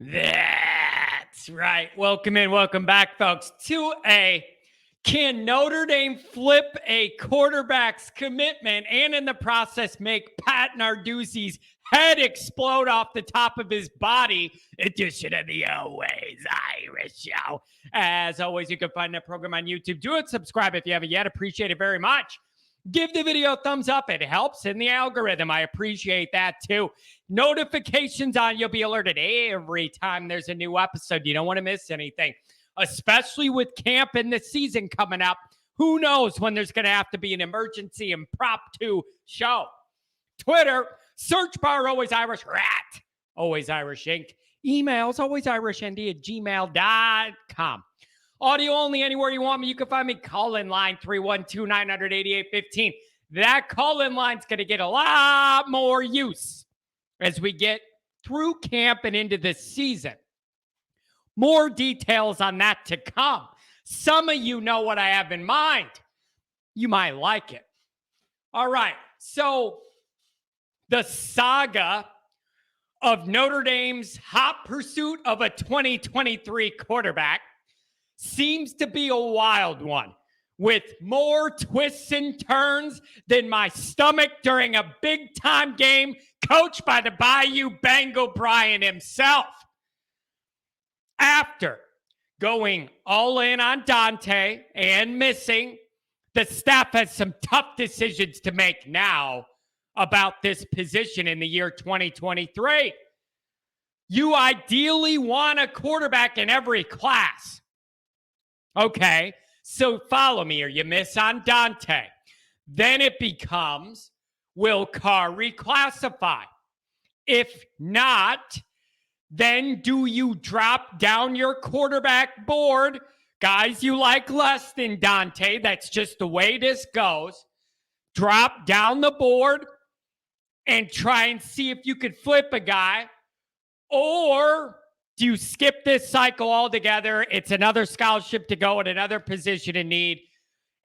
That's right. Welcome in, welcome back, folks, to Can Notre Dame flip a quarterback's commitment and in the process make Pat Narduzzi's head explode off the top of his body edition of the Always Irish Show? As always, you can find that program on YouTube. Do it, subscribe if you haven't yet. Appreciate it very much. Give the video a thumbs up. It helps in the algorithm. I appreciate that too. Notifications on. You'll be alerted every time there's a new episode. You don't want to miss anything, especially with camp and the season coming up. Who knows when there's going to have to be an emergency impromptu show. Twitter, search bar Always Irish Rat, Always Irish Inc. Emails, alwaysirishnd@gmail.com. Audio only, anywhere you want me. You can find me. Call in line 312-900-8815. That call-in line's going to get a lot more use as we get through camp and into the season. More details on that to come. Some of you know what I have in mind. You might like it. All right, so the saga of Notre Dame's hot pursuit of a 2023 quarterback seems to be a wild one, with more twists and turns than my stomach during a big-time game coached by the Bayou Bengal Brian himself. After going all in on Dante and missing, the staff has some tough decisions to make now about this position in the year 2023. You ideally want a quarterback in every class. Okay, so follow me, or you miss on Dante. Then it becomes, will Carr reclassify? If not, then do you drop down your quarterback board? Guys you like less than Dante, that's just the way this goes. Drop down the board and try and see if you could flip a guy. Or do you skip this cycle altogether? It's another scholarship to go at another position in need.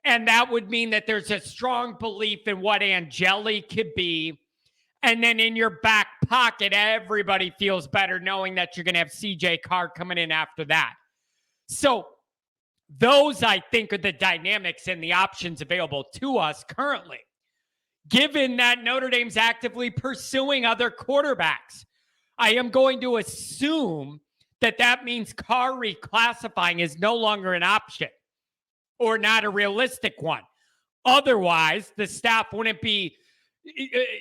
And that would mean that there's a strong belief in what Angeli could be. And then in your back pocket, everybody feels better knowing that you're going to have CJ Carr coming in after that. So those, I think, are the dynamics and the options available to us currently. Given that Notre Dame's actively pursuing other quarterbacks, I am going to assume that means Carr reclassifying is no longer an option or not a realistic one. Otherwise, the staff wouldn't be,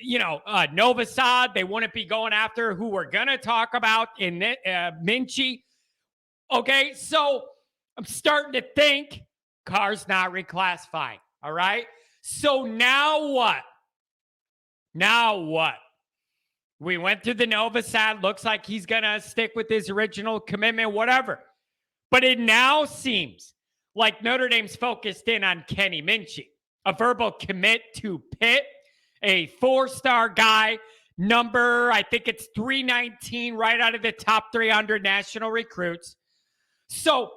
Novosad. They wouldn't be going after who we're going to talk about in Minchie. Okay, so I'm starting to think Carr's not reclassifying. All right, so now what? We went through the Novosad. Looks like he's going to stick with his original commitment, whatever. But it now seems like Notre Dame's focused in on Kenny Minchie, a verbal commit to Pitt, a four-star guy, number, I think it's 319, right out of the top 300 national recruits. So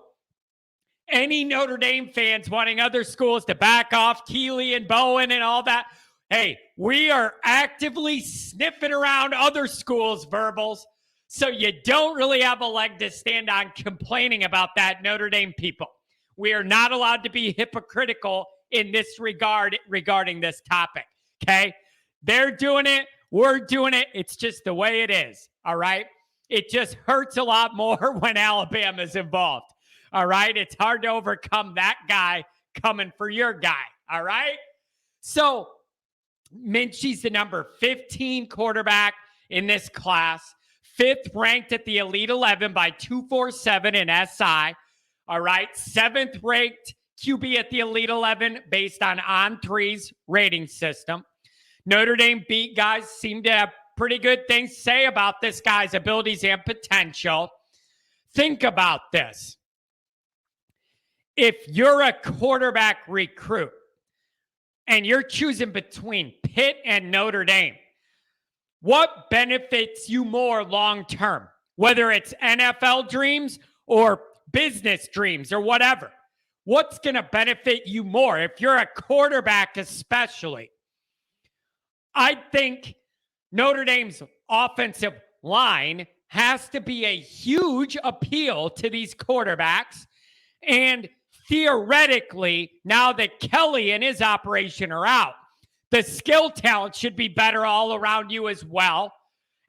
any Notre Dame fans wanting other schools to back off Keeley and Bowen and all that, hey, we are actively sniffing around other schools' verbals, so you don't really have a leg to stand on complaining about that, Notre Dame people. We are not allowed to be hypocritical in this regard regarding this topic, okay? They're doing it. We're doing it. It's just the way it is, all right? It just hurts a lot more when Alabama's involved, all right? It's hard to overcome that guy coming for your guy, all right? So Minchie's the number 15 quarterback in this class, fifth ranked at the Elite 11 by 247 in SI. All right, seventh ranked QB at the Elite 11 based on On3's rating system. Notre Dame beat guys seem to have pretty good things to say about this guy's abilities and potential. Think about this. If you're a quarterback recruit, and you're choosing between Pitt and Notre Dame, what benefits you more long-term? Whether it's NFL dreams or business dreams or whatever. What's going to benefit you more if you're a quarterback especially? I think Notre Dame's offensive line has to be a huge appeal to these quarterbacks. And theoretically, now that Kelly and his operation are out, the skill talent should be better all around you as well.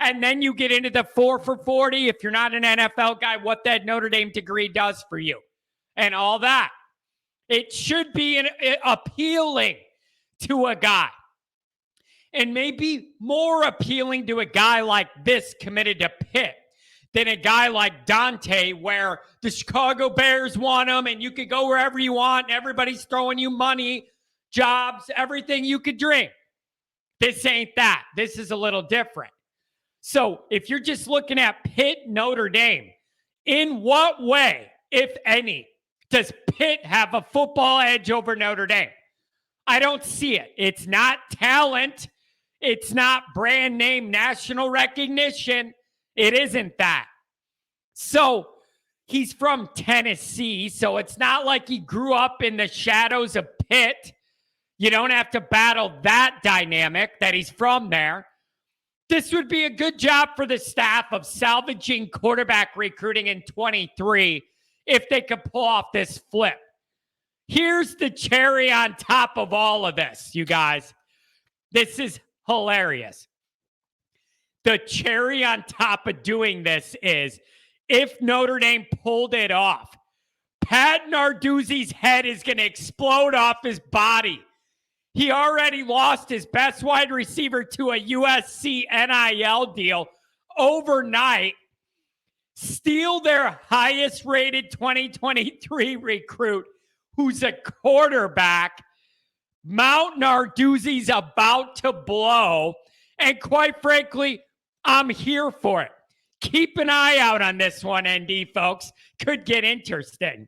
And then you get into the 4 for 40, if you're not an NFL guy, what that Notre Dame degree does for you and all that. It should be appealing to a guy. And maybe more appealing to a guy like this committed to Pitt than a guy like Dante, where the Chicago Bears want him and you could go wherever you want and everybody's throwing you money, jobs, everything you could dream. This ain't that. This is a little different. So if you're just looking at Pitt, Notre Dame, in what way, if any, does Pitt have a football edge over Notre Dame? I don't see it. It's not talent. It's not brand name national recognition. It isn't that. So he's from Tennessee, so it's not like he grew up in the shadows of Pitt. You don't have to battle that dynamic that he's from there. This would be a good job for the staff of salvaging quarterback recruiting in 23 if they could pull off this flip. Here's the cherry on top of all of this, you guys. This is hilarious. The cherry on top of doing this is if Notre Dame pulled it off, Pat Narduzzi's head is going to explode off his body. He already lost his best wide receiver to a USC NIL deal overnight, steal their highest rated 2023 recruit, who's a quarterback. Mount Narduzzi's about to blow. And quite frankly, I'm here for it. Keep an eye out on this one, ND folks. Could get interesting.